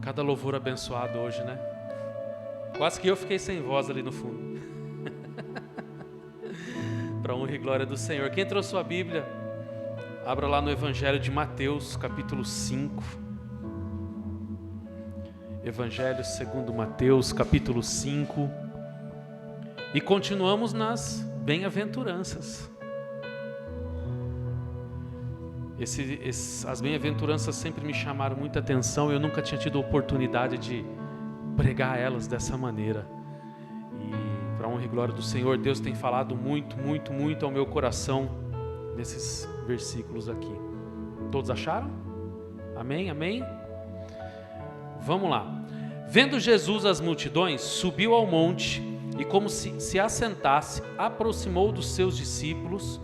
Cada louvor abençoado hoje, né? Quase que eu fiquei sem voz ali no fundo. Para honra e glória do Senhor. Quem trouxe sua Bíblia, abra lá no Evangelho de Mateus, capítulo 5. Evangelho segundo Mateus, capítulo 5. E continuamos nas bem-aventuranças. As bem-aventuranças sempre me chamaram muita atenção. Eu nunca tinha tido oportunidade de pregar elas dessa maneira. E para honra e glória do Senhor, Deus tem falado muito ao meu coração nesses versículos aqui. Todos acharam? Amém? Amém? Vamos lá. Vendo Jesus as multidões, subiu ao monte e, como se assentasse, aproximou dos seus discípulos.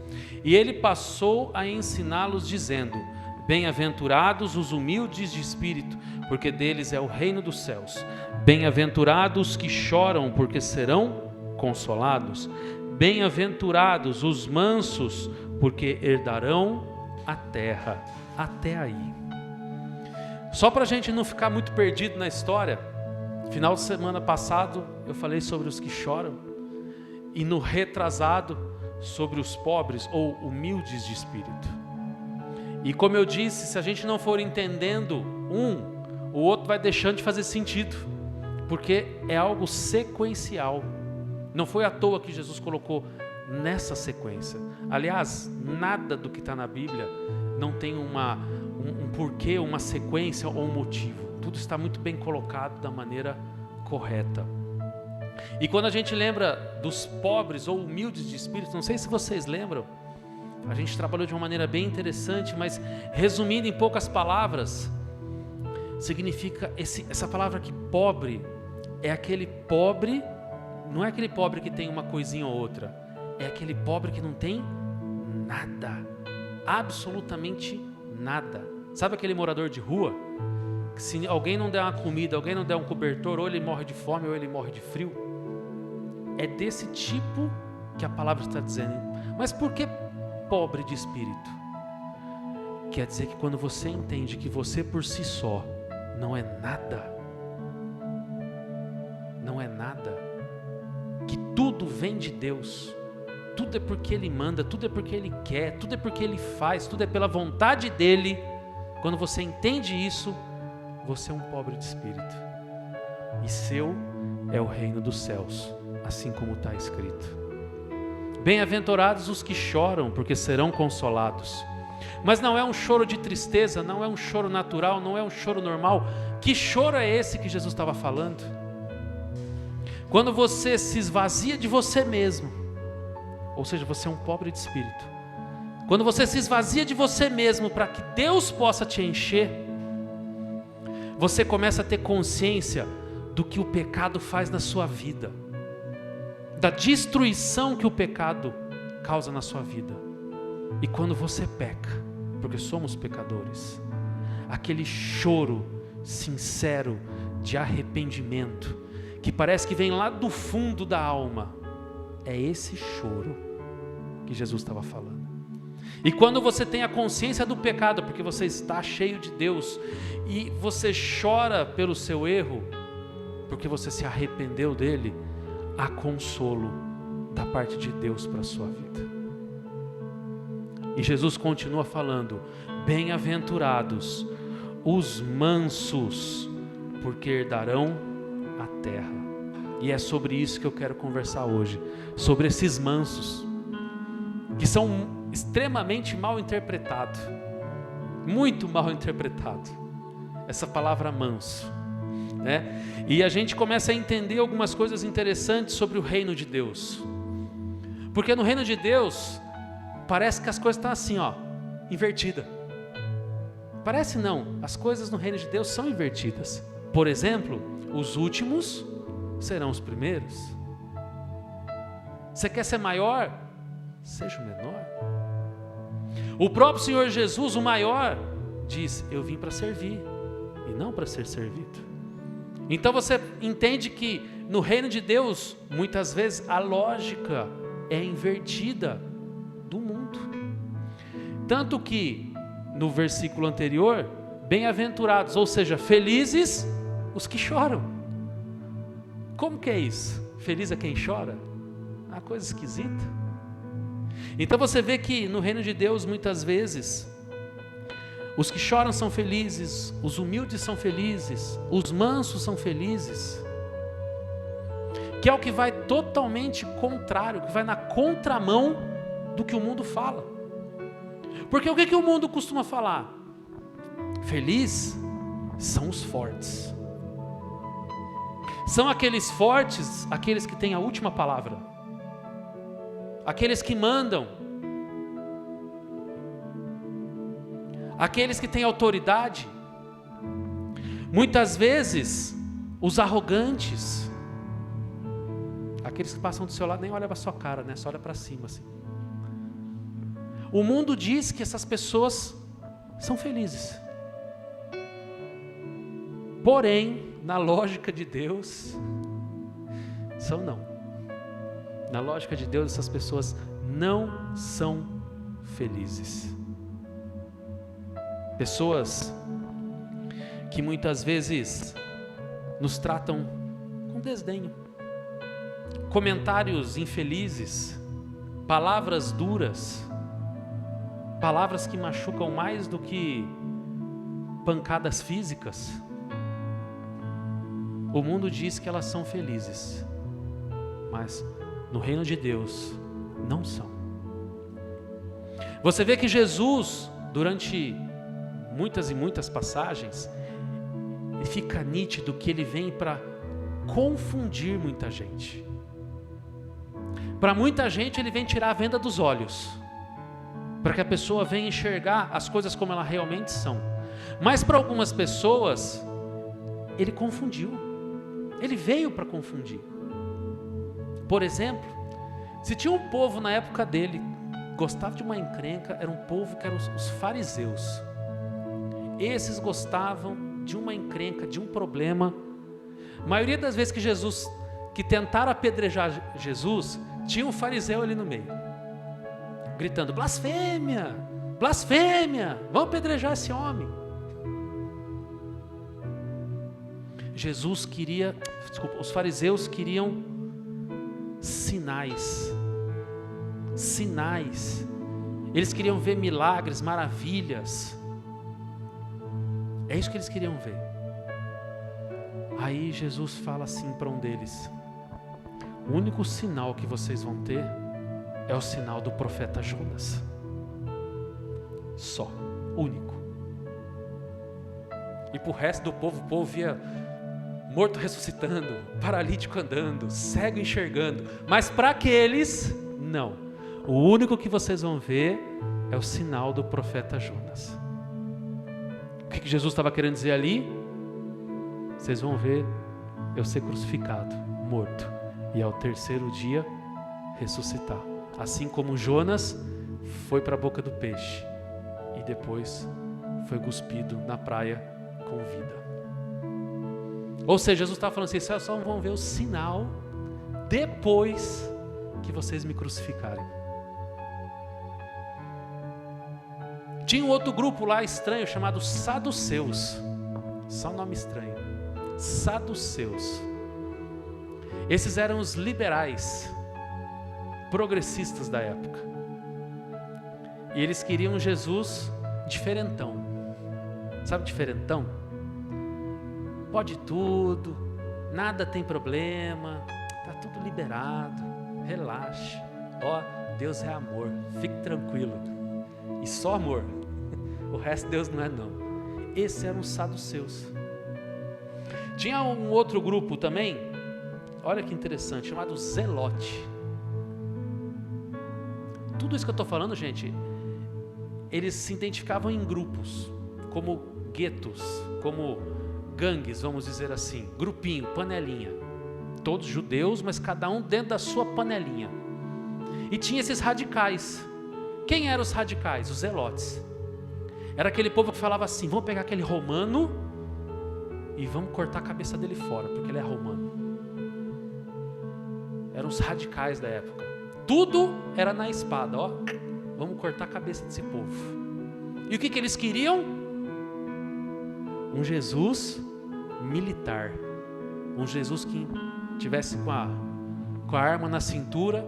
E ele passou a ensiná-los, dizendo: Bem-aventurados os humildes de espírito, porque deles é o reino dos céus. Bem-aventurados os que choram, porque serão consolados. Bem-aventurados os mansos, porque herdarão a terra. Até aí. Só para a gente não ficar muito perdido na história, final de semana passado eu falei sobre os que choram, e no retrasado sobre os pobres ou humildes de espírito. E como eu disse, se a gente não for entendendo o outro vai deixando de fazer sentido, porque é algo sequencial. Não foi à toa que Jesus colocou nessa sequência. Aliás, nada do que está na Bíblia não tem um porquê, uma sequência ou um motivo. Tudo está muito bem colocado da maneira correta. E quando a gente lembra dos pobres ou humildes de espírito, não sei se vocês lembram, a gente trabalhou de uma maneira bem interessante, mas resumindo em poucas palavras, significa essa palavra aqui, pobre, é aquele pobre, não é aquele pobre que tem uma coisinha ou outra, é aquele pobre que não tem nada, absolutamente nada. Sabe aquele morador de rua? Que se alguém não der uma comida, alguém não der um cobertor, ou ele morre de fome ou ele morre de frio. É desse tipo que a palavra está dizendo. Mas por que pobre de espírito? Quer dizer que quando você entende que você por si só não é nada, que tudo vem de Deus, tudo é porque Ele manda, tudo é porque Ele quer, tudo é porque Ele faz, tudo é pela vontade dEle. Quando você entende isso, você é um pobre de espírito, e seu é o reino dos céus, assim como está escrito. Bem-aventurados os que choram, porque serão consolados. Mas não é um choro de tristeza, não é um choro natural, não é um choro normal. Que choro é esse que Jesus estava falando? Quando você se esvazia de você mesmo, ou seja, você é um pobre de espírito. Quando você se esvazia de você mesmo para que Deus possa te encher, você começa a ter consciência do que o pecado faz na sua vida, da destruição que o pecado causa na sua vida. E quando você peca, porque somos pecadores, aquele choro sincero de arrependimento, que parece que vem lá do fundo da alma, é esse choro que Jesus estava falando. E quando você tem a consciência do pecado, porque você está cheio de Deus, e você chora pelo seu erro, porque você se arrependeu dele, há consolo da parte de Deus para a sua vida. E Jesus continua falando: bem-aventurados os mansos, porque herdarão a terra. E é sobre isso que eu quero conversar hoje, sobre esses mansos, que são extremamente mal interpretados, muito mal interpretado, essa palavra manso, né? E a gente começa a entender algumas coisas interessantes sobre o reino de Deus, porque no reino de Deus parece que as coisas estão assim, invertida. Parece não, as coisas no reino de Deus são invertidas. Por exemplo, os últimos serão os primeiros. Você quer ser maior? Seja o menor. O próprio Senhor Jesus, o maior, diz: eu vim para servir e não para ser servido. Então você entende que no reino de Deus, muitas vezes a lógica é invertida do mundo. Tanto que no versículo anterior, bem-aventurados, ou seja, felizes os que choram. Como que é isso? Feliz é quem chora? Uma coisa esquisita. Então você vê que no reino de Deus, muitas vezes, os que choram são felizes, os humildes são felizes, os mansos são felizes, que é o que vai totalmente contrário, que vai na contramão do que o mundo fala. Porque o que o mundo costuma falar? Feliz são os fortes. São aqueles fortes, aqueles que têm a última palavra, aqueles que mandam, aqueles que têm autoridade. Muitas vezes, os arrogantes, aqueles que passam do seu lado nem olham para a sua cara, né? Só olha para cima assim. O mundo diz que essas pessoas são felizes. Porém, na lógica de Deus, são não. Na lógica de Deus, essas pessoas não são felizes. Pessoas que muitas vezes nos tratam com desdenho. Comentários infelizes, palavras duras, palavras que machucam mais do que pancadas físicas. O mundo diz que elas são felizes, mas no reino de Deus não são. Você vê que Jesus, durante muitas e muitas passagens, e fica nítido que ele vem para confundir muita gente. Para muita gente ele vem tirar a venda dos olhos, para que a pessoa venha enxergar as coisas como elas realmente são. Mas para algumas pessoas ele confundiu. Ele veio para confundir. Por exemplo, se tinha um povo na época dele gostava de uma encrenca, era um povo que eram os fariseus. Esses gostavam de uma encrenca, de um problema. A maioria das vezes que tentaram apedrejar Jesus, tinha um fariseu ali no meio, gritando: blasfêmia, blasfêmia, vamos apedrejar esse homem. Os fariseus queriam sinais. Eles queriam ver milagres, maravilhas. É isso que eles queriam ver. Aí Jesus fala assim para um deles: o único sinal que vocês vão ter é o sinal do profeta Jonas. Só, único. E para o resto do povo, o povo via morto ressuscitando, paralítico andando, cego enxergando. Mas para aqueles, não. O único que vocês vão ver é o sinal do profeta Jonas. O que Jesus estava querendo dizer ali? Vocês vão ver eu ser crucificado, morto, e ao terceiro dia ressuscitar. Assim como Jonas foi para a boca do peixe e depois foi cuspido na praia com vida. Ou seja, Jesus estava falando assim: vocês só vão ver o sinal depois que vocês me crucificarem. Tinha um outro grupo lá estranho chamado saduceus. Só um nome estranho. Saduceus. Esses eram os liberais, progressistas da época. E eles queriam Jesus diferentão. Sabe diferentão? Pode tudo, nada tem problema, está tudo liberado, relaxe. Ó, Deus é amor, fique tranquilo. E só amor, o resto Deus não é não. Esses eram os saduceus. Tinha um outro grupo também, olha que interessante, chamado zelote. Tudo isso que eu estou falando, gente, eles se identificavam em grupos, como guetos, como gangues, vamos dizer assim, grupinho, panelinha. Todos judeus, mas cada um dentro da sua panelinha. E tinha esses radicais. Quem eram os radicais? Os zelotes. Era aquele povo que falava assim: vamos pegar aquele romano e vamos cortar a cabeça dele fora, porque ele é romano. Eram os radicais da época. Tudo era na espada, ó. Vamos cortar a cabeça desse povo. E o que eles queriam? Um Jesus militar. Um Jesus que tivesse com a arma na cintura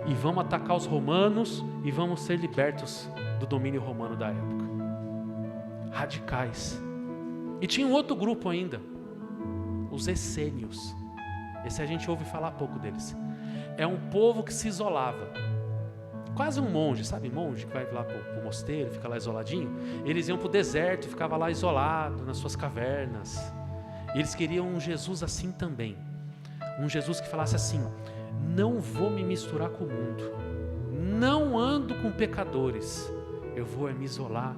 e vamos atacar os romanos e vamos ser libertos do domínio romano da época. Radicais. E tinha um outro grupo ainda, os essênios. Esse a gente ouve falar pouco deles. É um povo que se isolava. Quase um monge, sabe? Monge que vai lá para o mosteiro, fica lá isoladinho. Eles iam para o deserto, ficava lá isolado nas suas cavernas. E eles queriam um Jesus assim também. Um Jesus que falasse assim: não vou me misturar com o mundo, não ando com pecadores, eu vou me isolar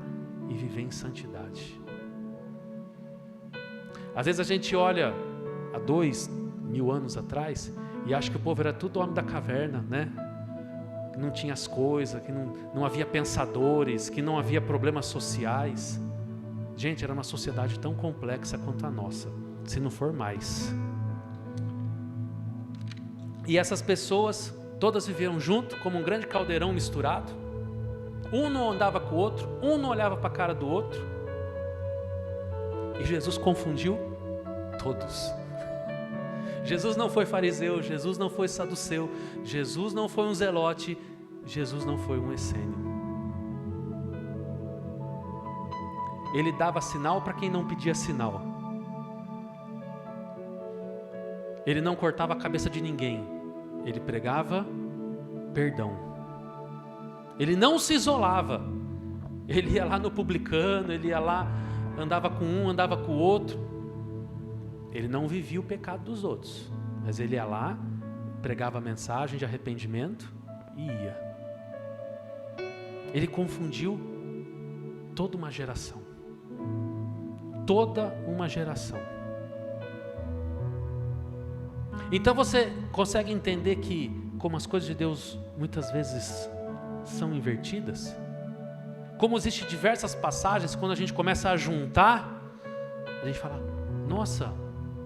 e viver em santidade. Às vezes a gente olha há 2000 anos atrás e acha que o povo era tudo homem da caverna, né? Que não tinha as coisas, que não havia pensadores, que não havia problemas sociais. Gente, era uma sociedade tão complexa quanto a nossa, se não for mais. E essas pessoas todas viveram junto, como um grande caldeirão misturado. Um não andava com o outro, um não olhava para a cara do outro. E Jesus confundiu todos. Jesus não foi fariseu, Jesus não foi saduceu, Jesus não foi um zelote, Jesus não foi um essênio. Ele dava sinal para quem não pedia sinal. Ele não cortava a cabeça de ninguém, ele pregava perdão. Ele não se isolava, ele ia lá no publicano, ele ia lá, andava com um, andava com o outro. Ele não vivia o pecado dos outros, mas ele ia lá, pregava a mensagem de arrependimento e ia. Ele confundiu toda uma geração. Toda uma geração. Então você consegue entender que, como as coisas de Deus muitas vezes são invertidas, como existem diversas passagens, quando a gente começa a juntar, a gente fala: nossa,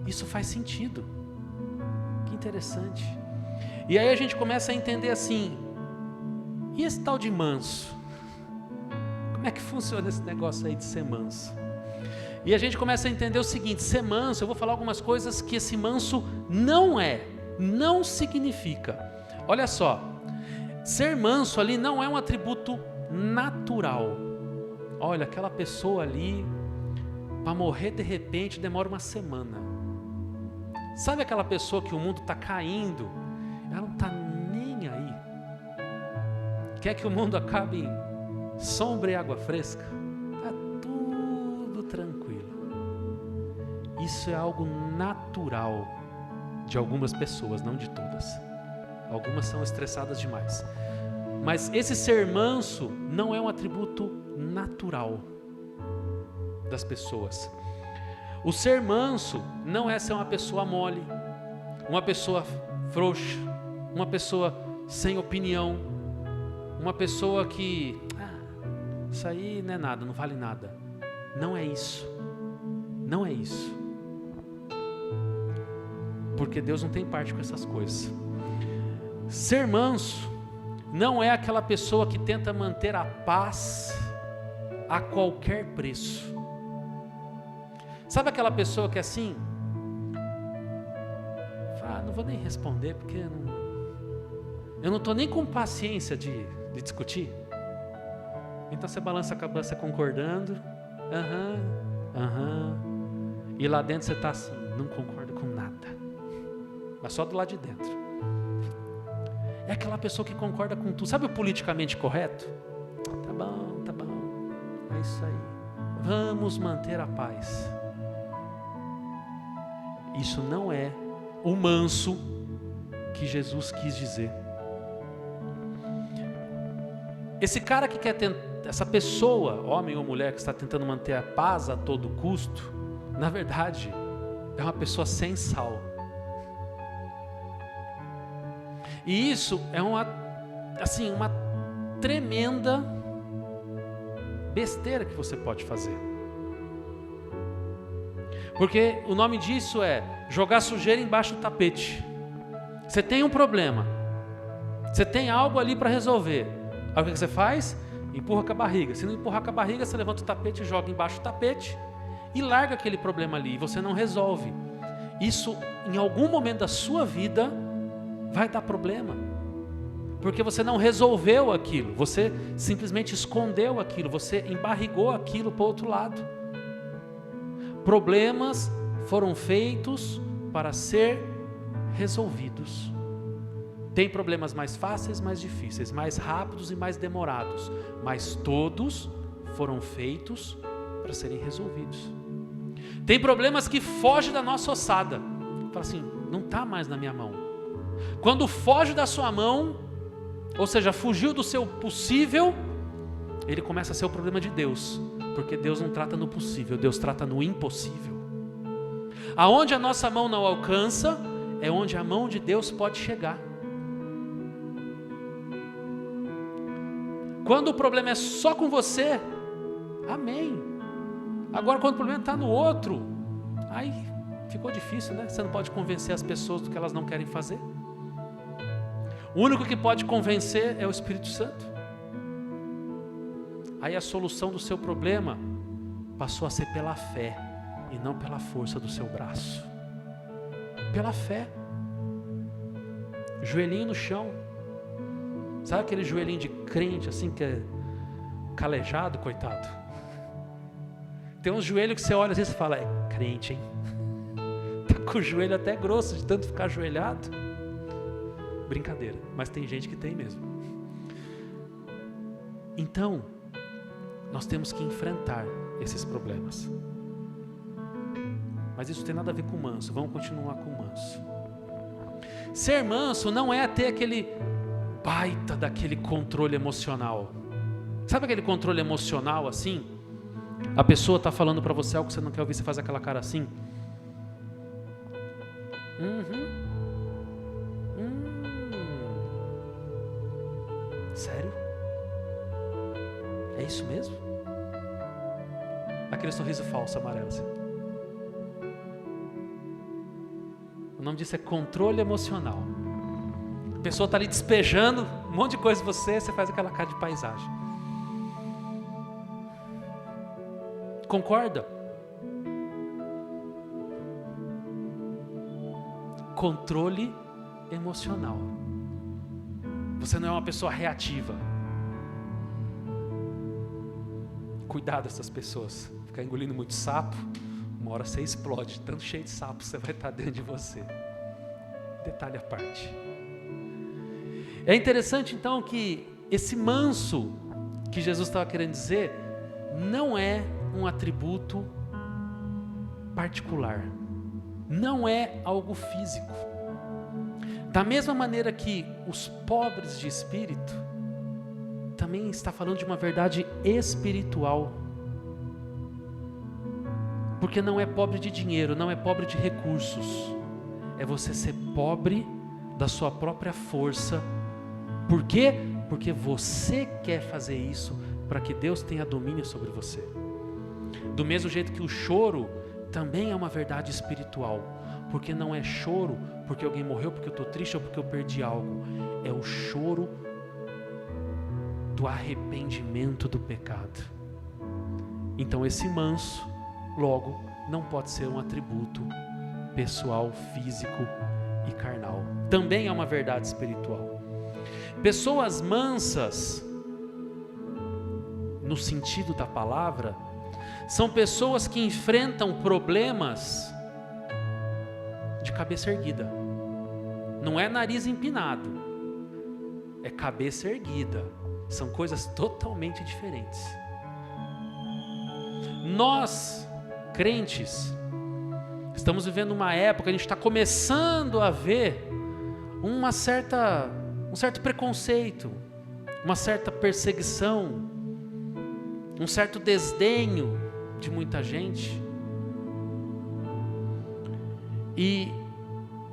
isso faz sentido, que interessante. E aí a gente começa a entender assim: e esse tal de manso? Como é que funciona esse negócio aí de ser manso? E a gente começa a entender o seguinte: ser manso, eu vou falar algumas coisas que esse manso não significa. Olha só, ser manso ali não é um atributo natural. Olha, aquela pessoa ali, para morrer de repente demora uma semana. Sabe aquela pessoa que o mundo está caindo, ela não está nem aí, quer que o mundo acabe em sombra e água fresca? Está tudo tranquilo. Isso é algo natural de algumas pessoas, não de todas. Algumas são estressadas demais. Mas esse ser manso não é um atributo natural das pessoas. O ser manso não é ser uma pessoa mole, uma pessoa frouxa, uma pessoa sem opinião, uma pessoa que isso aí não é nada, não vale nada. Não é isso. Não é isso. Porque Deus não tem parte com essas coisas. Ser manso não é aquela pessoa que tenta manter a paz a qualquer preço. Sabe aquela pessoa que é assim? Não vou nem responder porque eu não estou nem com paciência de discutir. Então você balança a cabeça concordando. E lá dentro você está assim, não concordo com nada. Mas só do lado de dentro. É aquela pessoa que concorda com tudo. Sabe o politicamente correto? Tá bom. É isso aí. Vamos manter a paz. Isso não é o manso que Jesus quis dizer. Esse cara que quer tentar, essa pessoa, homem ou mulher, que está tentando manter a paz a todo custo, na verdade, é uma pessoa sem sal. E isso é uma tremenda besteira que você pode fazer. Porque o nome disso é jogar sujeira embaixo do tapete. Você tem um problema, você tem algo ali para resolver. Aí o que você faz? Empurra com a barriga. Se não empurrar com a barriga, você levanta o tapete e joga embaixo do tapete. e larga aquele problema ali, e você não resolve. Isso, em algum momento da sua vida, vai dar problema, porque você não resolveu aquilo, você simplesmente escondeu aquilo, você embarrigou aquilo para o outro lado. Problemas foram feitos para ser resolvidos. Tem problemas mais fáceis, mais difíceis, mais rápidos e mais demorados, mas todos foram feitos para serem resolvidos. Tem problemas que fogem da nossa ossada. Fala assim, não está mais na minha mão. Quando foge da sua mão, ou seja, fugiu do seu possível, ele começa a ser o problema de Deus, porque Deus não trata no possível, Deus trata no impossível. Aonde a nossa mão não alcança, é onde a mão de Deus pode chegar. Quando o problema é só com você, amém. Agora quando o problema está no outro, aí ficou difícil, né? Você não pode convencer as pessoas do que elas não querem fazer. O único que pode convencer é o Espírito Santo. Aí a solução do seu problema passou a ser pela fé e não pela força do seu braço. Pela fé. Joelhinho no chão. Sabe aquele joelhinho de crente assim que é calejado, coitado? Tem uns joelhos que você olha assim e fala, é crente, hein? Tá com o joelho até grosso de tanto ficar ajoelhado. Brincadeira, mas tem gente que tem mesmo. Então, nós temos que enfrentar esses problemas. Mas isso tem nada a ver com manso, vamos continuar com manso. Ser manso não é ter aquele baita daquele controle emocional. Sabe aquele controle emocional assim? A pessoa está falando para você algo que você não quer ouvir, você faz aquela cara assim. Sério? É isso mesmo? Aquele sorriso falso, amarelo assim. O nome disso é controle emocional. A pessoa está ali despejando um monte de coisa em você, você faz aquela cara de paisagem. Concorda? Controle emocional. Você não é uma pessoa reativa. Cuidado dessas pessoas. Ficar engolindo muito sapo, uma hora você explode. Tanto cheio de sapo você vai estar dentro de você. Detalhe à parte. É interessante então que esse manso que Jesus estava querendo dizer não é um atributo particular, não é algo físico. Da mesma maneira que os pobres de espírito, também está falando de uma verdade espiritual, porque não é pobre de dinheiro, não é pobre de recursos, é você ser pobre da sua própria força. Por quê? Porque você quer fazer isso para que Deus tenha domínio sobre você. Do mesmo jeito que o choro também é uma verdade espiritual, porque não é choro porque alguém morreu, porque eu estou triste ou porque eu perdi algo, é o choro do arrependimento do pecado. Então esse manso, logo, não pode ser um atributo pessoal, físico e carnal. Também é uma verdade espiritual. Pessoas mansas, no sentido da palavra, são pessoas que enfrentam problemas de cabeça erguida. Não é nariz empinado, é cabeça erguida. São coisas totalmente diferentes. Nós, crentes, estamos vivendo uma época, a gente está começando a ver um certo preconceito, uma certa perseguição, um certo desdenho de muita gente. E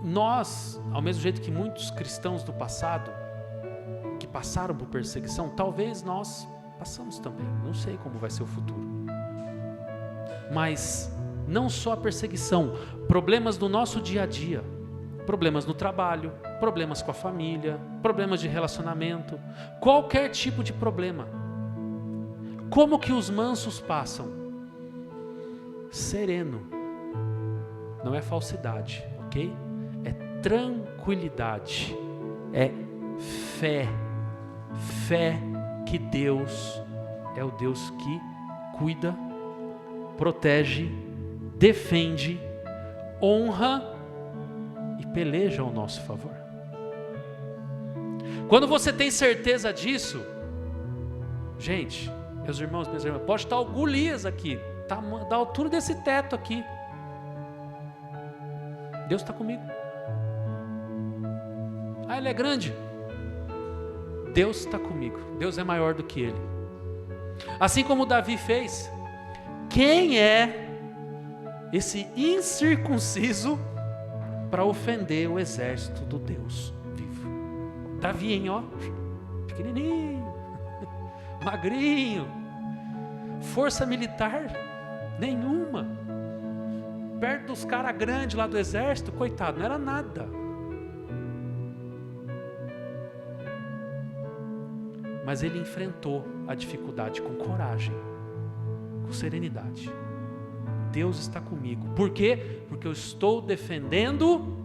nós, ao mesmo jeito que muitos cristãos do passado, que passaram por perseguição, talvez nós passamos também, não sei como vai ser o futuro. Mas não só a perseguição, problemas do nosso dia a dia, problemas no trabalho, problemas com a família, problemas de relacionamento, qualquer tipo de problema. Como que os mansos passam? sereno. Não é falsidade, ok? É tranquilidade. É fé. Fé que Deus é o Deus que cuida, protege, defende, honra e peleja ao nosso favor. Quando você tem certeza disso, gente, meus irmãos, minhas irmãs, pode estar o Golias aqui, da altura desse teto aqui. Deus está comigo. Ah, ele é grande. Deus está comigo. Deus é maior do que ele. Assim como Davi fez. Quem é esse incircunciso para ofender o exército do Deus vivo? Davi, hein, ó, pequenininho, magrinho, força militar nenhuma, perto dos caras grandes lá do exército, coitado, não era nada. Mas ele enfrentou a dificuldade com coragem, com serenidade. Deus está comigo. Por quê? Porque eu estou defendendo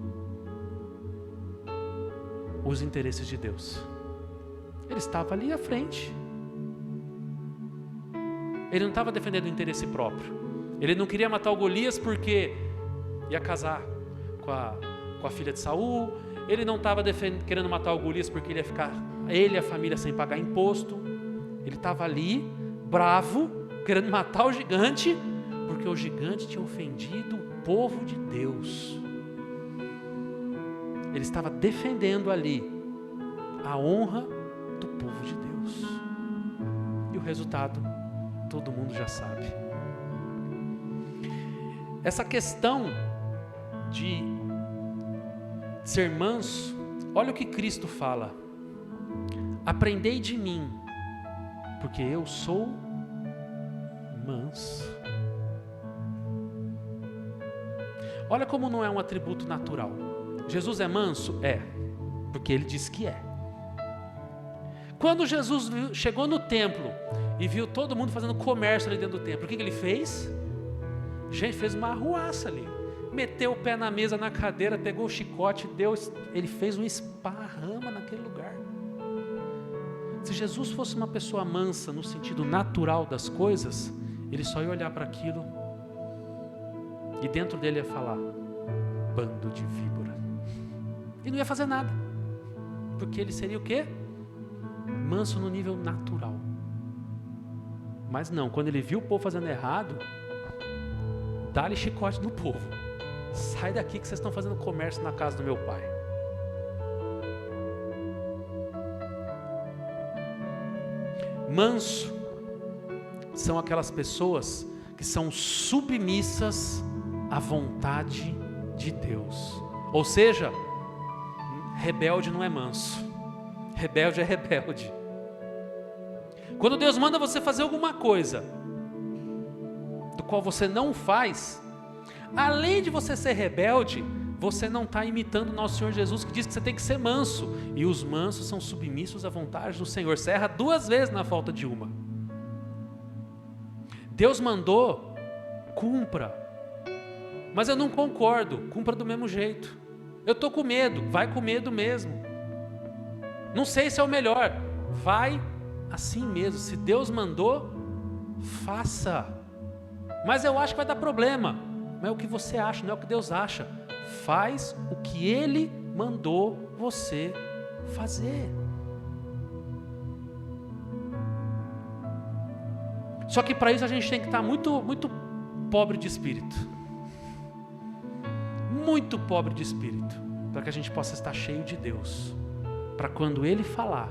os interesses de Deus. Ele estava ali à frente. Ele não estava defendendo o interesse próprio. Ele não queria matar o Golias porque ia casar com a filha de Saul. Ele não estava querendo matar o Golias porque ele ia ficar, ele e a família, sem pagar imposto. Ele estava ali, bravo, querendo matar o gigante, porque o gigante tinha ofendido o povo de Deus. Ele estava defendendo ali a honra do povo de Deus. E o resultado, todo mundo já sabe. Essa questão de ser manso, olha o que Cristo fala: aprendei de mim, porque eu sou manso. Olha como não é um atributo natural. Jesus é manso? É, porque ele diz que é. Quando Jesus chegou no templo e viu todo mundo fazendo comércio ali dentro do templo, o que ele fez? Gente, fez uma arruaça ali. Meteu o pé na mesa, na cadeira, pegou o chicote, ele fez um esparrama naquele lugar. Se Jesus fosse uma pessoa mansa no sentido natural das coisas, ele só ia olhar para aquilo e dentro dele ia falar: bando de víbora. E não ia fazer nada, porque ele seria o quê? Manso no nível natural. Mas não, quando ele viu o povo fazendo errado, dá-lhe chicote no povo. Sai daqui que vocês estão fazendo comércio na casa do meu pai. Manso são aquelas pessoas que são submissas à vontade de Deus. Ou seja, rebelde não é manso. Rebelde é rebelde. Quando Deus manda você fazer alguma coisa do qual você não faz, além de você ser rebelde, você não está imitando o nosso Senhor Jesus, que diz que você tem que ser manso. E os mansos são submissos à vontade do Senhor. Você erra 2 vezes na falta de uma. Deus mandou, cumpra. Mas eu não concordo, cumpra do mesmo jeito. Eu estou com medo, vai com medo mesmo. Não sei se é o melhor, vai assim mesmo. Se Deus mandou, faça. Mas eu acho que vai dar problema. Não é o que você acha, não é o que Deus acha. Faz o que Ele mandou você fazer. Só que para isso a gente tem que estar muito, muito pobre de espírito. Muito pobre de espírito. Para que a gente possa estar cheio de Deus. Para quando Ele falar,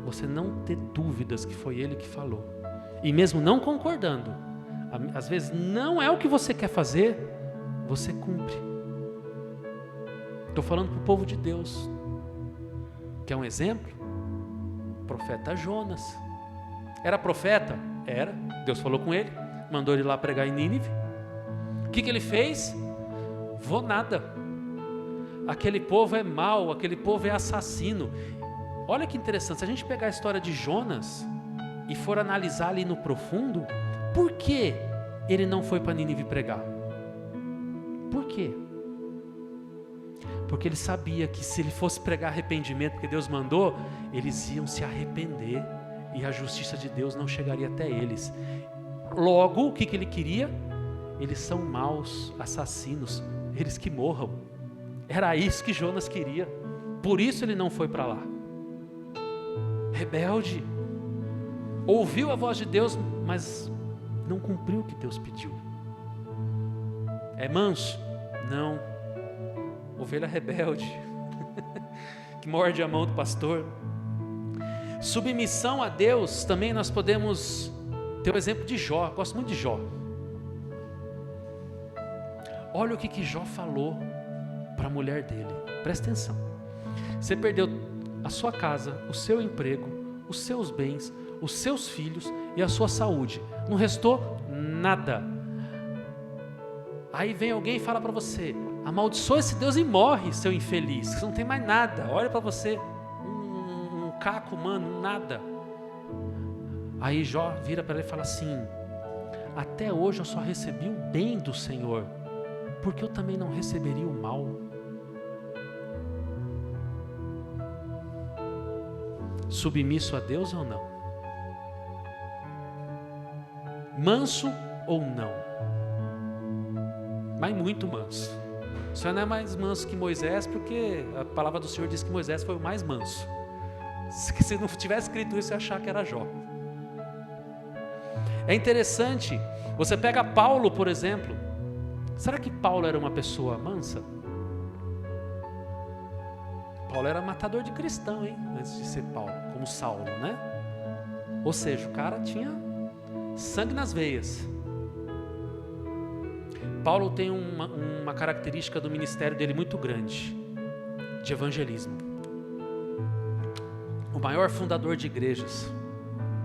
você não ter dúvidas que foi Ele que falou. E mesmo não concordando, às vezes não é o que você quer fazer, você cumpre. Estou falando para o povo de Deus. Quer um exemplo? O profeta Jonas. Era profeta? Era. Deus falou com ele, mandou ele lá pregar em Nínive. O que ele fez? Vou nada. Aquele povo é mau, aquele povo é assassino. Olha que interessante, se a gente pegar a história de Jonas e for analisar ali no profundo, por que ele não foi para Nínive pregar? Por quê? Porque ele sabia que se ele fosse pregar arrependimento, que Deus mandou, eles iam se arrepender e a justiça de Deus não chegaria até eles. Logo, o que ele queria? Eles são maus, assassinos, eles que morram. Era isso que Jonas queria. Por isso ele não foi para lá. Rebelde. Ouviu a voz de Deus, mas não cumpriu o que Deus pediu. É manso? Não. Ovelha rebelde, que morde a mão do pastor. Submissão a Deus, também nós podemos ter o exemplo de Jó. Gosto muito de Jó. Olha o que Jó falou para a mulher dele. Presta atenção. Você perdeu a sua casa, o seu emprego, os seus bens, os seus filhos e a sua saúde. Não restou nada. Aí vem alguém e fala para você: amaldiçoa esse Deus e morre, seu infeliz. Você não tem mais nada. Olha para você, um caco humano, nada. Aí Jó vira para ele e fala assim: até hoje eu só recebi o bem do Senhor, porque eu também não receberia o mal. Submisso a Deus ou não? Manso ou não? Mas muito manso. O Senhor não é mais manso que Moisés, porque a palavra do Senhor diz que Moisés foi o mais manso. Se não tivesse escrito isso, eu ia achar que era Jó. É interessante, você pega Paulo, por exemplo. Será que Paulo era uma pessoa mansa? Paulo era matador de cristão, hein? Antes de ser Paulo, como Saulo, né? Ou seja, o cara tinha sangue nas veias. Paulo tem uma característica do ministério dele muito grande, de evangelismo. O maior fundador de igrejas,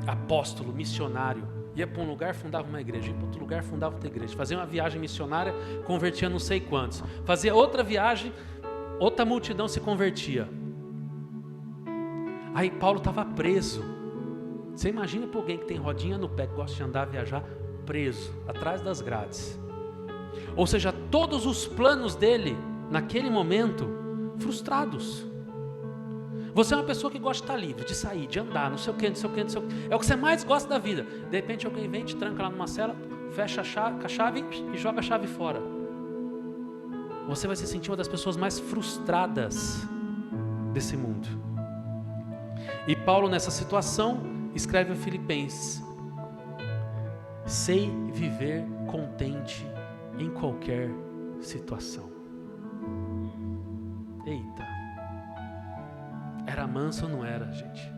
apóstolo, missionário, ia para um lugar, fundava uma igreja, ia para outro lugar, fundava outra igreja, fazia uma viagem missionária, convertia não sei quantos, fazia outra viagem, outra multidão se convertia. Aí Paulo estava preso. Você imagina para alguém que tem rodinha no pé, que gosta de andar, viajar, preso, atrás das grades. Ou seja, todos os planos dele, naquele momento, frustrados. Você é uma pessoa que gosta de estar livre, de sair, de andar, não sei o que, não sei o que, não sei o que. É o que você mais gosta da vida. De repente alguém vem, te tranca lá numa cela, fecha a chave e joga a chave fora. Você vai se sentir uma das pessoas mais frustradas desse mundo. E Paulo, nessa situação, escreve em Filipenses: sei viver contente em qualquer situação. Eita. Era manso ou não era, gente?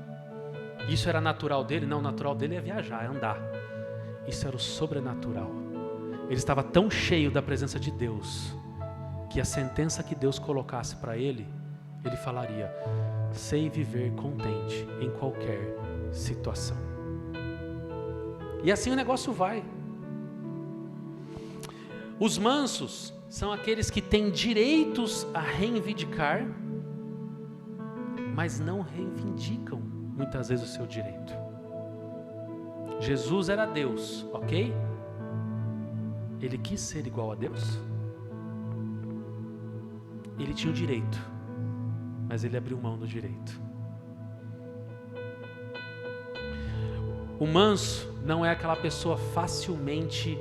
Isso era natural dele? Não, o natural dele é viajar, é andar. Isso era o sobrenatural. Ele estava tão cheio da presença de Deus, que a sentença que Deus colocasse para ele, ele falaria: sei viver contente em qualquer situação. E assim o negócio vai. Os mansos são aqueles que têm direitos a reivindicar, mas não reivindicam muitas vezes o seu direito. Jesus era Deus, ok? Ele quis ser igual a Deus. Ele tinha o direito, mas ele abriu mão do direito. O manso não é aquela pessoa facilmente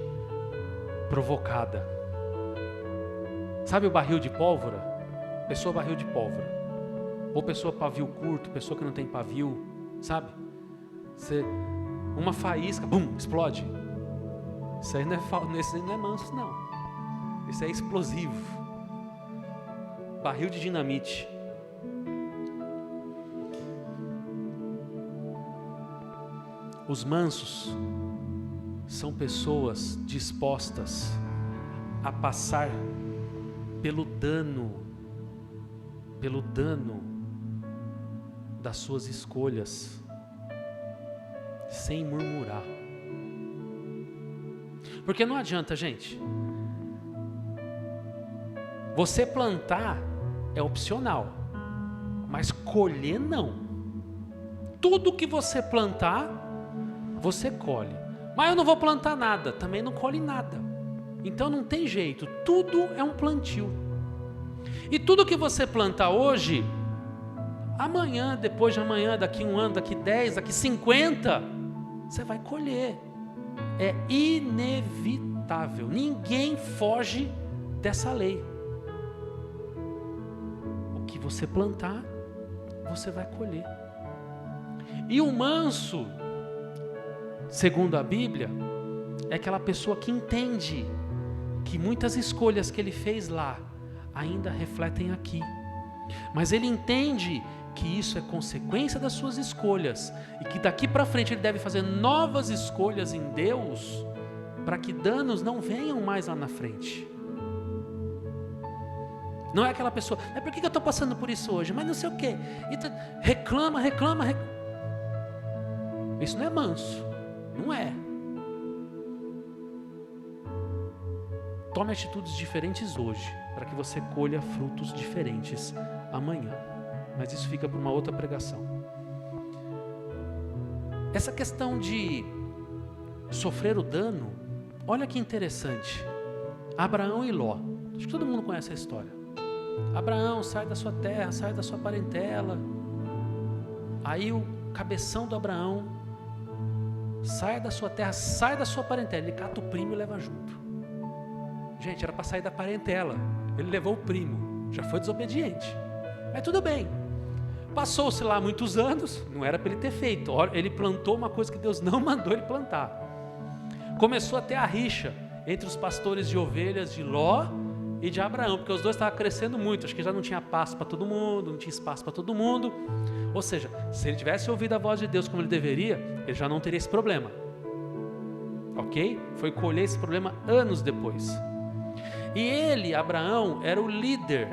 provocada. Sabe o barril de pólvora? Pessoa barril de pólvora. Ou pessoa pavio curto, pessoa que não tem pavio, sabe? Uma faísca, bum, explode. Isso aí não é manso, não. Isso é explosivo. Barril de dinamite. Os mansos são pessoas dispostas a passar pelo dano das suas escolhas, sem murmurar. Porque não adianta, gente. Você plantar é opcional, mas colher não. Tudo que você plantar, você colhe. Mas eu não vou plantar nada, também não colhe nada. Então não tem jeito, tudo é um plantio. E tudo que você plantar hoje, amanhã, depois de amanhã, daqui 1 ano, daqui 10, daqui 50, você vai colher. É inevitável, ninguém foge dessa lei. O que você plantar, você vai colher. E o manso, segundo a Bíblia, é aquela pessoa que entende que muitas escolhas que ele fez lá ainda refletem aqui. Mas ele entende que isso é consequência das suas escolhas e que daqui para frente ele deve fazer novas escolhas em Deus para que danos não venham mais lá na frente. Não é aquela pessoa, mas por que eu estou passando por isso hoje? Mas não sei o quê. Reclama. Isso não é manso. Não é. Tome atitudes diferentes hoje, para que você colha frutos diferentes amanhã. Mas isso fica para uma outra pregação. Essa questão de sofrer o dano, olha que interessante. Abraão e Ló. Acho que todo mundo conhece a história. Abraão sai da sua terra, sai da sua parentela. Aí o cabeção do Abraão sai da sua terra, sai da sua parentela. Ele cata o primo e leva junto. Gente, era para sair da parentela. Ele levou o primo. Já foi desobediente. Mas tudo bem. Passou-se lá muitos anos. Não era para ele ter feito. Ele plantou uma coisa que Deus não mandou ele plantar. Começou a ter a rixa entre os pastores de ovelhas de Ló e de Abraão, porque os dois estavam crescendo muito. Acho que já não tinha pasto para todo mundo, não tinha espaço para todo mundo. Ou seja, se ele tivesse ouvido a voz de Deus como ele deveria, ele já não teria esse problema. Ok? Foi colher esse problema anos depois. E ele, Abraão, era o líder.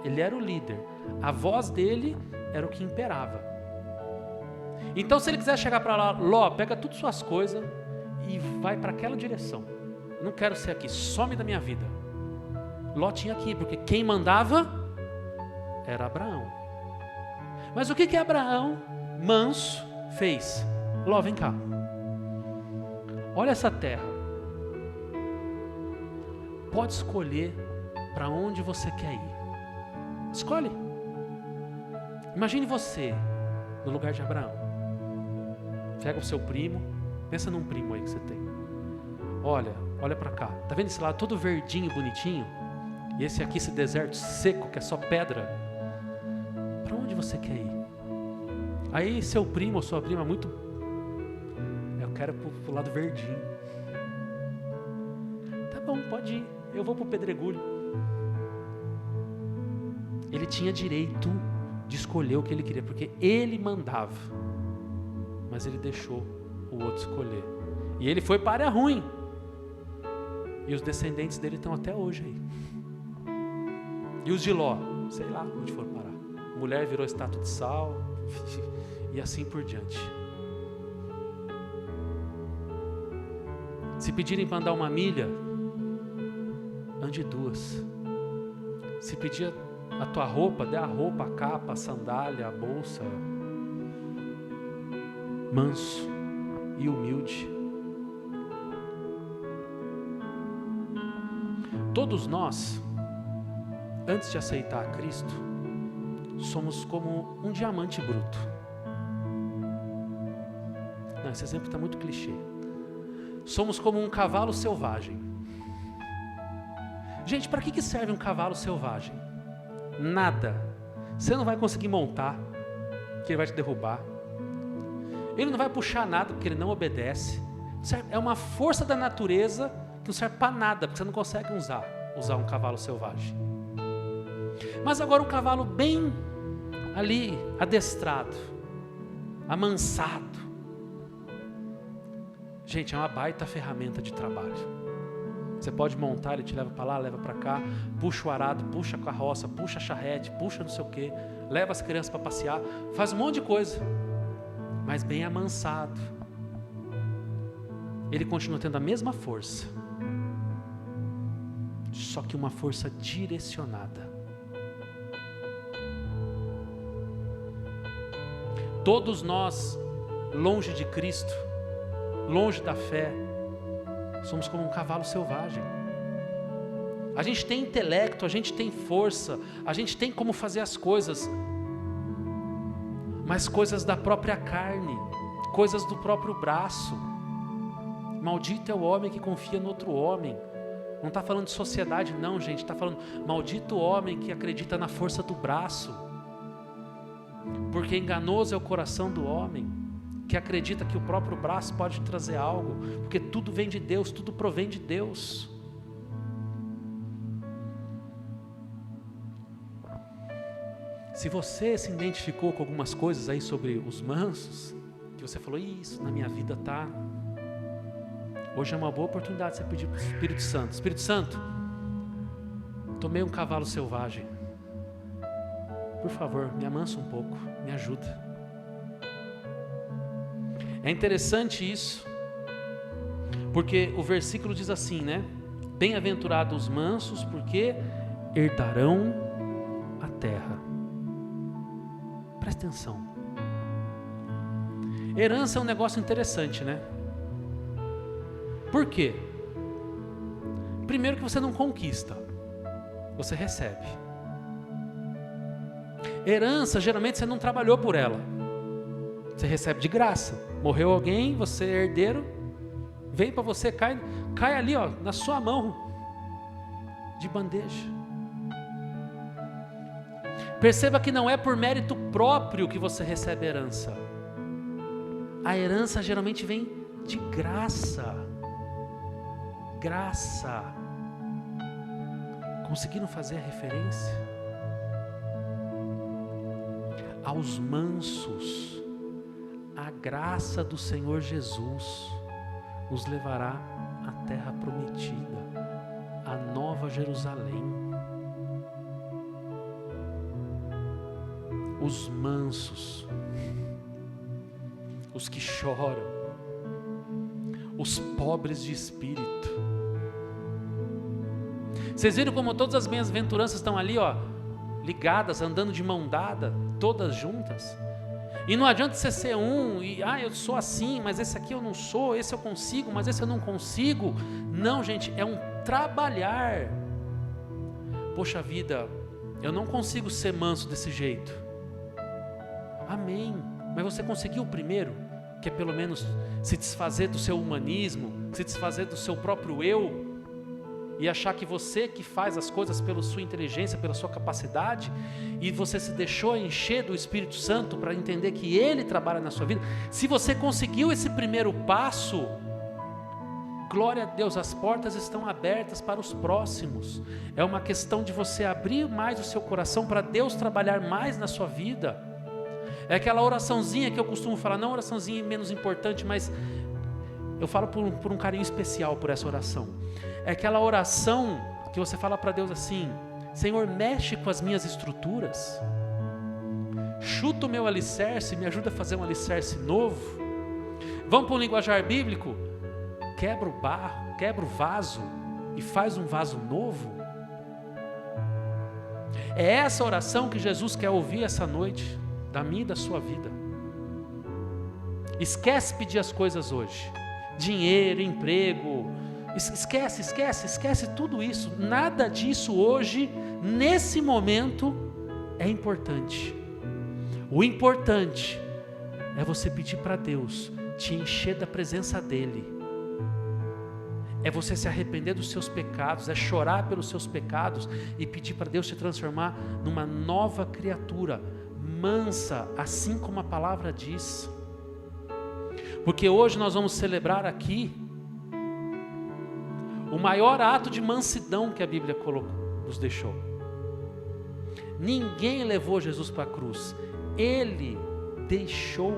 Ele era o líder. A voz dele era o que imperava. Então, se ele quiser chegar para lá, Ló, pega todas suas coisas e vai para aquela direção. Não quero ser aqui, some da minha vida. Ló tinha que ir, porque quem mandava era Abraão. Mas o que Abraão, manso, fez? Ló, vem cá. Olha essa terra. Pode escolher para onde você quer ir. Escolhe. Imagine você no lugar de Abraão. Pega o seu primo. Pensa num primo aí que você tem. Olha para cá. Tá vendo esse lado todo verdinho, bonitinho? E esse aqui, esse deserto seco, que é só pedra. Para onde você quer ir? Aí seu primo ou sua prima muito... Eu quero pro lado verdinho. Tá bom, pode ir. Eu vou pro pedregulho. Ele tinha direito de escolher o que ele queria, porque ele mandava. Mas ele deixou o outro escolher. E ele foi para a área ruim. E os descendentes dele estão até hoje aí. E os de Ló, sei lá onde foram parar. Mulher virou estátua de sal. E assim por diante. Se pedirem para andar 1 milha, ande 2. Se pedir a tua roupa, dê a roupa, a capa, a sandália, a bolsa. Manso e humilde. Todos nós, antes de aceitar a Cristo, somos como um diamante bruto. Não, esse exemplo está muito clichê. Somos como um cavalo selvagem. Gente, para que serve um cavalo selvagem? Nada. Você não vai conseguir montar, que ele vai te derrubar. Ele não vai puxar nada, porque ele não obedece. É uma força da natureza que não serve para nada, porque você não consegue usar um cavalo selvagem. Mas agora um cavalo bem ali, adestrado, amansado. Gente, é uma baita ferramenta de trabalho. Você pode montar, ele te leva para lá, leva para cá, puxa o arado, puxa a carroça, puxa a charrete, puxa não sei o quê, leva as crianças para passear, faz um monte de coisa, mas bem amansado. Ele continua tendo a mesma força, só que uma força direcionada. Todos nós, longe de Cristo, longe da fé, somos como um cavalo selvagem. A gente tem intelecto, a gente tem força, a gente tem como fazer as coisas, mas coisas da própria carne, coisas do próprio braço. Maldito é o homem que confia no outro homem. Não está falando de sociedade não, gente, está falando, maldito o homem que acredita na força do braço, porque enganoso é o coração do homem, que acredita que o próprio braço pode trazer algo, porque tudo vem de Deus, tudo provém de Deus. Se você se identificou com algumas coisas aí sobre os mansos, que você falou, isso na minha vida tá... Hoje é uma boa oportunidade de você pedir para o Espírito Santo. Espírito Santo, tomei um cavalo selvagem. Por favor, me amansa um pouco, me ajuda. É interessante isso, porque o versículo diz assim, né? Bem-aventurados os mansos, porque herdarão a terra. Presta atenção. Herança é um negócio interessante, né? Por quê? Primeiro que você não conquista, você recebe. Herança, geralmente você não trabalhou por ela, você recebe de graça. Morreu alguém, você é herdeiro, vem para você, cai ali, ó, na sua mão, de bandeja. Perceba que não é por mérito próprio que você recebe a herança. A herança geralmente vem de graça. Graça. Conseguiram fazer a referência? Aos mansos, a graça do Senhor Jesus nos levará à terra prometida, à Nova Jerusalém. Os mansos, os que choram, os pobres de espírito. Vocês viram como todas as bem-aventuranças estão ali, ó, ligadas, andando de mão dada, todas juntas? E não adianta você ser um e, eu sou assim, mas esse aqui eu não sou, esse eu consigo, mas esse eu não consigo. Não, gente, é um trabalhar. Poxa vida, eu não consigo ser manso desse jeito. Amém. Mas você conseguiu o primeiro, que é pelo menos se desfazer do seu humanismo, se desfazer do seu próprio eu, e achar que você que faz as coisas pela sua inteligência, pela sua capacidade, e você se deixou encher do Espírito Santo para entender que Ele trabalha na sua vida. Se você conseguiu esse primeiro passo, glória a Deus, as portas estão abertas para os próximos. É uma questão de você abrir mais o seu coração para Deus trabalhar mais na sua vida. É aquela oraçãozinha que eu costumo falar, não oraçãozinha menos importante, mas eu falo por um carinho especial por essa oração. É aquela oração que você fala para Deus assim: Senhor, mexe com as minhas estruturas, chuta o meu alicerce, me ajuda a fazer um alicerce novo. Vamos para um linguajar bíblico, quebra o barro, quebra o vaso e faz um vaso novo. É essa oração que Jesus quer ouvir essa noite, da minha e da sua vida. Esquece pedir as coisas hoje, dinheiro, emprego, esquece tudo isso. Nada disso hoje, nesse momento, é importante. O importante é você pedir para Deus te encher da presença dEle. É você se arrepender dos seus pecados, é chorar pelos seus pecados e pedir para Deus te transformar numa nova criatura, mansa, assim como a palavra diz. Porque hoje nós vamos celebrar aqui o maior ato de mansidão que a Bíblia nos deixou. Ninguém levou Jesus para a cruz, Ele deixou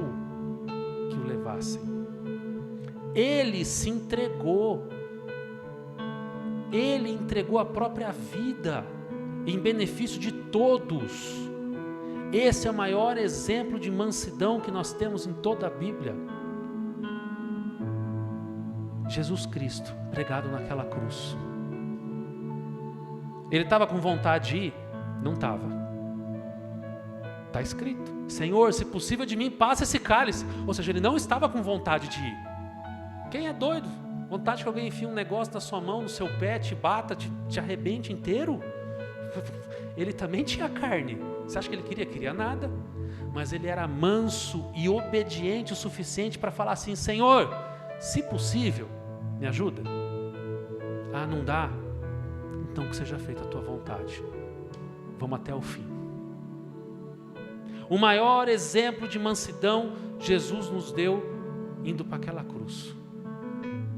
que o levassem. Ele se entregou. Ele entregou a própria vida em benefício de todos. Esse é o maior exemplo de mansidão que nós temos em toda a Bíblia. Jesus Cristo pregado naquela cruz. Ele estava com vontade de ir? Não estava. Está escrito: Senhor, se possível de mim, passa esse cálice. Ou seja, ele não estava com vontade de ir. Quem é doido? Vontade que alguém enfie um negócio na sua mão, no seu pé, te bata, te arrebente inteiro? Ele também tinha carne. Você acha que ele queria? Queria nada. Mas ele era manso e obediente o suficiente para falar assim: Senhor, se possível, me ajuda. Ah, não dá? Então que seja feita a tua vontade. Vamos até o fim. O maior exemplo de mansidão Jesus nos deu indo para aquela cruz.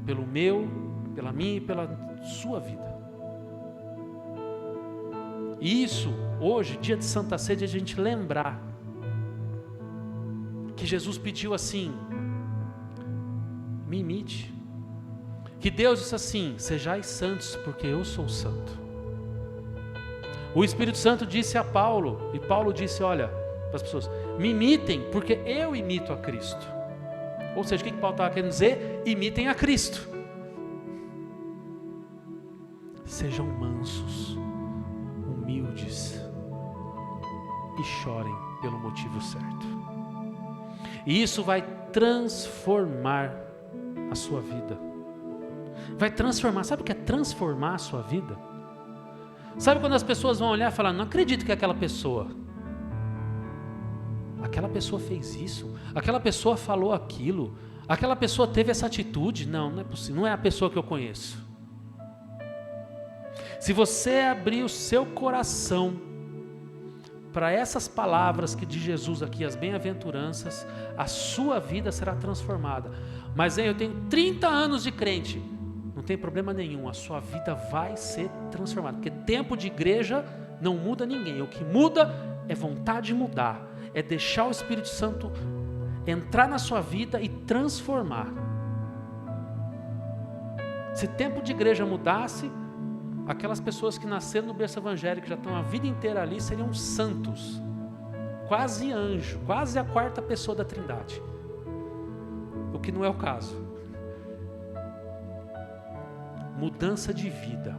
Pelo meu, pela minha e pela sua vida. E isso, hoje, dia de Santa Ceia, a gente lembrar que Jesus pediu assim: me imite. Que Deus disse assim: sejais santos, porque eu sou santo. O Espírito Santo disse a Paulo, e Paulo disse, olha, para as pessoas: me imitem, porque eu imito a Cristo. Ou seja, o que Paulo estava querendo dizer? Imitem a Cristo. Sejam mansos, humildes e chorem pelo motivo certo. E isso vai transformar a sua vida. Vai transformar. Sabe o que é transformar a sua vida? Sabe quando as pessoas vão olhar e falar: não acredito que aquela pessoa fez isso, aquela pessoa falou aquilo, aquela pessoa teve essa atitude. Não, não é possível, não é a pessoa que eu conheço. Se você abrir o seu coração para essas palavras que de Jesus aqui, as bem-aventuranças, a sua vida será transformada. Mas eu tenho 30 anos de crente. Não tem problema nenhum, a sua vida vai ser transformada. Porque tempo de igreja não muda ninguém. O que muda é vontade de mudar. É deixar o Espírito Santo entrar na sua vida e transformar. Se tempo de igreja mudasse, aquelas pessoas que nasceram no berço evangélico, já estão a vida inteira ali, seriam santos. Quase anjo, quase a quarta pessoa da Trindade. O que não é o caso. Mudança de vida.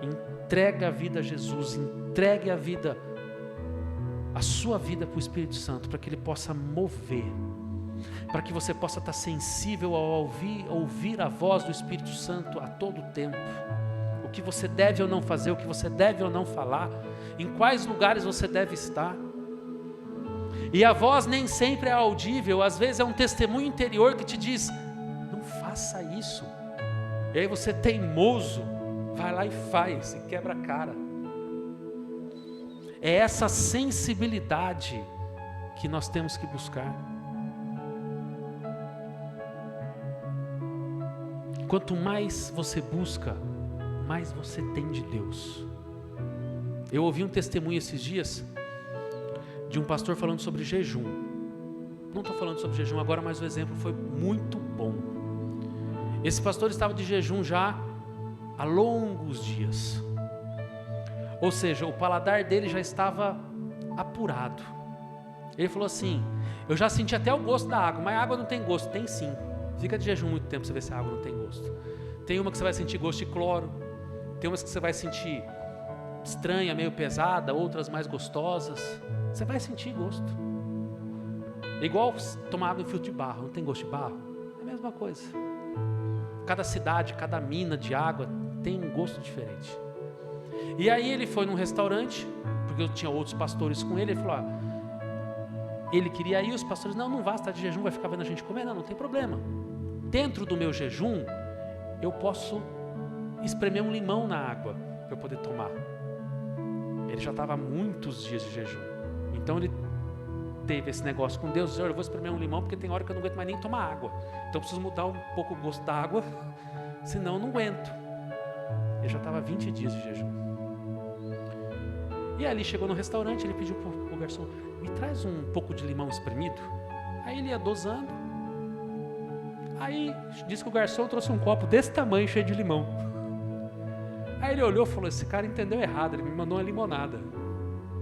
Entrega a vida a Jesus, entregue a vida, a sua vida para o Espírito Santo, para que Ele possa mover, para que você possa estar sensível ao ouvir a voz do Espírito Santo a todo tempo. O que você deve ou não fazer, o que você deve ou não falar, em quais lugares você deve estar. E a voz nem sempre é audível, às vezes é um testemunho interior que te diz: não faça isso. E aí você, teimoso, vai lá e faz, e quebra a cara. É essa sensibilidade que nós temos que buscar. Quanto mais você busca, mais você tem de Deus. Eu ouvi um testemunho esses dias de um pastor falando sobre jejum. Não estou falando sobre jejum agora, mas o exemplo foi muito bom. Esse pastor estava de jejum já há longos dias. Ou seja, o paladar dele já estava apurado. Ele falou assim: eu já senti até o gosto da água, mas a água não tem gosto. Tem sim. Fica de jejum muito tempo para você ver se a água não tem gosto. Tem uma que você vai sentir gosto de cloro. Tem umas que você vai sentir estranha, meio pesada, outras mais gostosas. Você vai sentir gosto. É igual tomar água em filtro de barro. Não tem gosto de barro? É a mesma coisa. Cada cidade, cada mina de água tem um gosto diferente. E aí ele foi num restaurante, porque eu tinha outros pastores com ele. Ele falou: ele queria ir, os pastores: não vá, está de jejum, vai ficar vendo a gente comer. Não tem problema. Dentro do meu jejum, eu posso espremer um limão na água para eu poder tomar. Ele já estava há muitos dias de jejum. Então ele teve esse negócio com Deus: Senhor, eu vou espremer um limão porque tem hora que eu não aguento mais nem tomar água. Então eu preciso mudar um pouco o gosto da água, senão eu não aguento. Ele já estava 20 dias de jejum. E ali chegou no restaurante, ele pediu para o garçom: me traz um pouco de limão espremido. Aí ele ia dosando. Aí disse que o garçom trouxe um copo desse tamanho, cheio de limão. Aí ele olhou e falou: esse cara entendeu errado, ele me mandou uma limonada.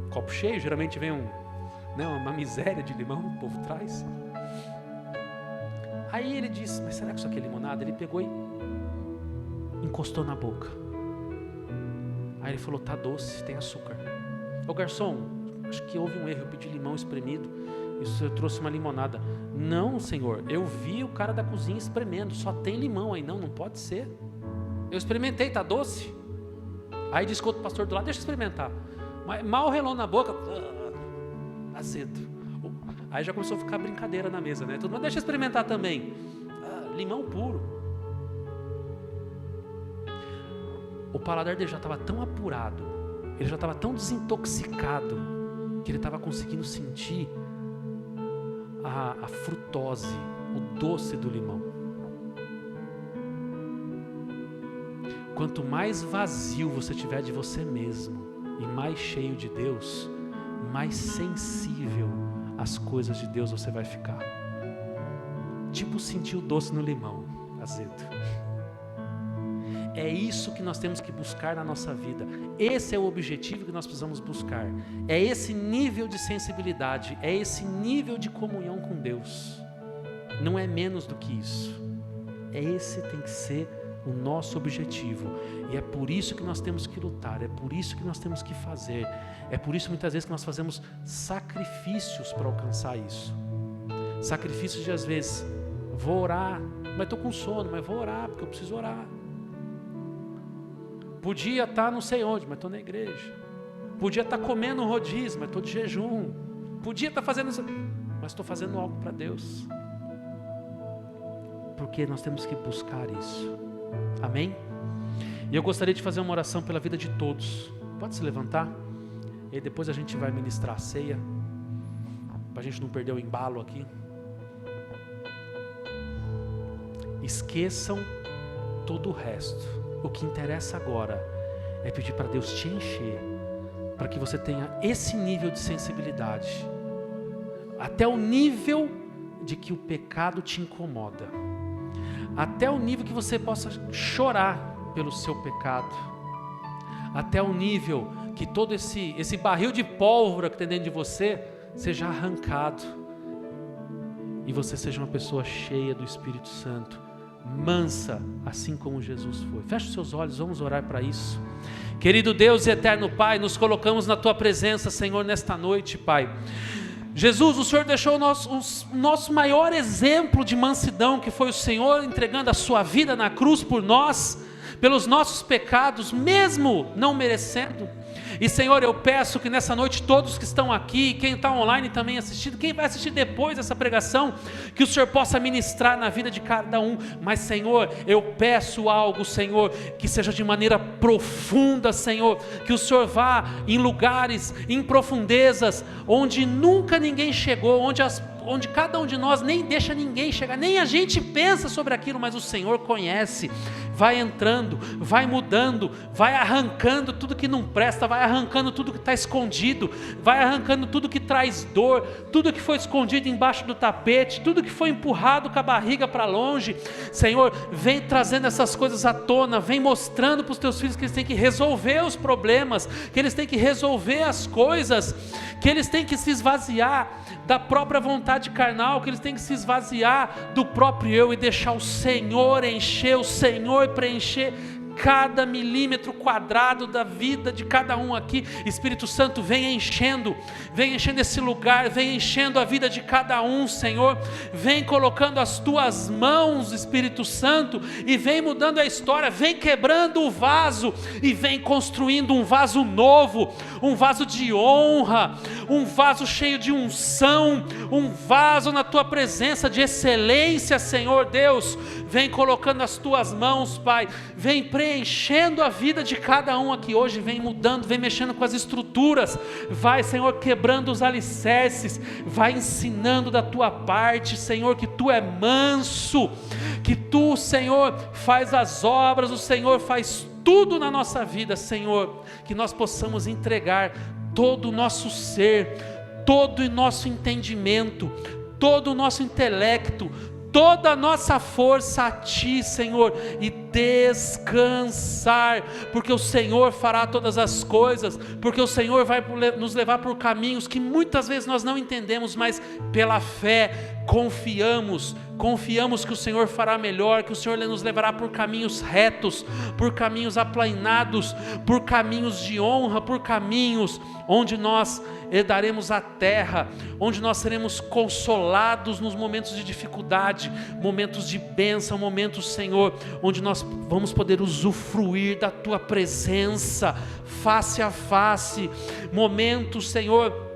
Copo cheio, geralmente vem uma miséria de limão, o povo traz. Aí ele disse: mas será que isso aqui é limonada? Ele pegou e encostou na boca. Aí ele falou: tá doce, tem açúcar. Ô garçom, acho que houve um erro, eu pedi limão espremido. isso eu trouxe uma limonada. Não, Senhor, eu vi o cara da cozinha espremendo, só tem limão aí. Não pode ser. Eu experimentei, tá doce. Aí disse que outro pastor do lado, deixa eu experimentar. Mas mal relou na boca, azedo. Aí já começou a ficar brincadeira na mesa, né? Todo mundo, deixa eu experimentar também. Limão puro. O paladar dele já estava tão apurado, ele já estava tão desintoxicado, que ele estava conseguindo sentir a frutose, o doce do limão. Quanto mais vazio você tiver de você mesmo e mais cheio de Deus, mais sensível às coisas de Deus você vai ficar. Tipo sentir o doce no limão, azedo. É isso que nós temos que buscar na nossa vida. Esse é o objetivo que nós precisamos buscar. É esse nível de sensibilidade, é esse nível de comunhão com Deus. Não é menos do que isso. Esse tem que ser o nosso objetivo. E é por isso que nós temos que lutar, é por isso que nós temos que fazer. É por isso muitas vezes que nós fazemos sacrifícios para alcançar isso. Sacrifícios de às vezes, vou orar, mas estou com sono, mas vou orar porque eu preciso orar. Podia estar não sei onde, mas estou na igreja. Podia estar comendo um rodízio, mas estou de jejum. Podia estar fazendo isso, mas estou fazendo algo para Deus. Porque nós temos que buscar isso. Amém? E eu gostaria de fazer uma oração pela vida de todos. Pode se levantar? E depois a gente vai ministrar a ceia, para a gente não perder o embalo aqui. Esqueçam todo o resto. O que interessa agora é pedir para Deus te encher, para que você tenha esse nível de sensibilidade, até o nível de que o pecado te incomoda, até o nível que você possa chorar pelo seu pecado, até o nível que todo esse barril de pólvora que tem dentro de você seja arrancado e você seja uma pessoa cheia do Espírito Santo, mansa, assim como Jesus foi. Feche os seus olhos, vamos orar para isso. Querido Deus e eterno Pai, nos colocamos na Tua presença, Senhor, nesta noite, Pai. Jesus, o Senhor deixou o nosso maior exemplo de mansidão, que foi o Senhor entregando a Sua vida na cruz por nós, pelos nossos pecados, mesmo não merecendo. E Senhor, eu peço que nessa noite todos que estão aqui, quem está online também assistindo, quem vai assistir depois dessa pregação, que o Senhor possa ministrar na vida de cada um. Mas Senhor, eu peço algo, Senhor, que seja de maneira profunda, Senhor, que o Senhor vá em lugares, em profundezas, onde nunca ninguém chegou, onde cada um de nós nem deixa ninguém chegar, nem a gente pensa sobre aquilo, mas o Senhor conhece. Vai entrando, vai mudando, vai arrancando tudo que não presta, vai arrancando tudo que está escondido, vai arrancando tudo que traz dor, tudo que foi escondido embaixo do tapete, tudo que foi empurrado com a barriga para longe. Senhor, vem trazendo essas coisas à tona, vem mostrando para os teus filhos que eles têm que resolver os problemas, que eles têm que resolver as coisas, que eles têm que se esvaziar da própria vontade carnal, que eles têm que se esvaziar do próprio eu e deixar o Senhor encher, o Senhor preencher cada milímetro quadrado da vida de cada um aqui. Espírito Santo, vem enchendo esse lugar, vem enchendo a vida de cada um, Senhor, vem colocando as tuas mãos, Espírito Santo, e vem mudando a história, vem quebrando o vaso e vem construindo um vaso novo, um vaso de honra, um vaso cheio de unção, um vaso na tua presença de excelência, Senhor Deus. Vem colocando as tuas mãos, Pai, vem preenchendo a vida de cada um aqui hoje, vem mudando, vem mexendo com as estruturas, vai, Senhor, quebrando os alicerces, vai ensinando da tua parte, Senhor, que tu é manso, que tu, Senhor, faz as obras, o Senhor faz tudo na nossa vida, Senhor, que nós possamos entregar todo o nosso ser, todo o nosso entendimento, todo o nosso intelecto, toda a nossa força a Ti, Senhor, e descansar, porque o Senhor fará todas as coisas, porque o Senhor vai nos levar por caminhos que muitas vezes nós não entendemos, mas pela fé confiamos que o Senhor fará melhor, que o Senhor nos levará por caminhos retos, por caminhos aplainados, por caminhos de honra, por caminhos onde nós herdaremos a terra, onde nós seremos consolados nos momentos de dificuldade, momentos de bênção, momentos, Senhor, onde nós vamos poder usufruir da Tua presença, face a face, momentos, Senhor,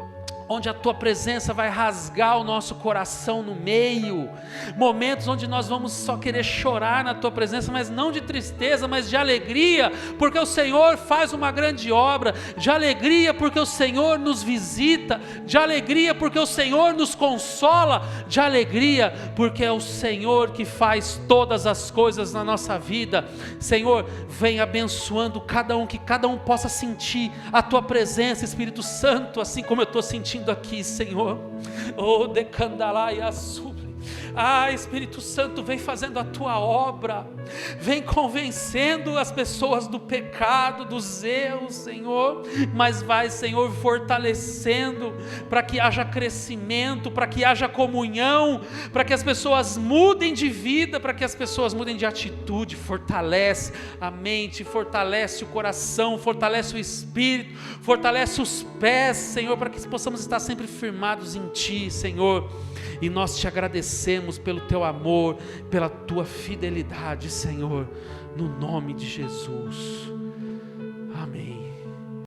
onde a Tua presença vai rasgar o nosso coração no meio, momentos onde nós vamos só querer chorar na Tua presença, mas não de tristeza, mas de alegria, porque o Senhor faz uma grande obra, de alegria porque o Senhor nos visita, de alegria porque o Senhor nos consola, de alegria porque é o Senhor que faz todas as coisas na nossa vida. Senhor, vem abençoando cada um, que cada um possa sentir a Tua presença, Espírito Santo, assim como eu estou sentindo aqui, Senhor. Oh, decandalai assubre. Espírito Santo, vem fazendo a Tua obra, vem convencendo as pessoas do pecado, dos erros, Senhor, mas vai, Senhor, fortalecendo, para que haja crescimento, para que haja comunhão, para que as pessoas mudem de vida, para que as pessoas mudem de atitude. Fortalece a mente, fortalece o coração, fortalece o espírito, fortalece os pés, Senhor, para que possamos estar sempre firmados em Ti, Senhor. E nós Te agradecemos pelo Teu amor, pela Tua fidelidade, Senhor, no nome de Jesus. Amém.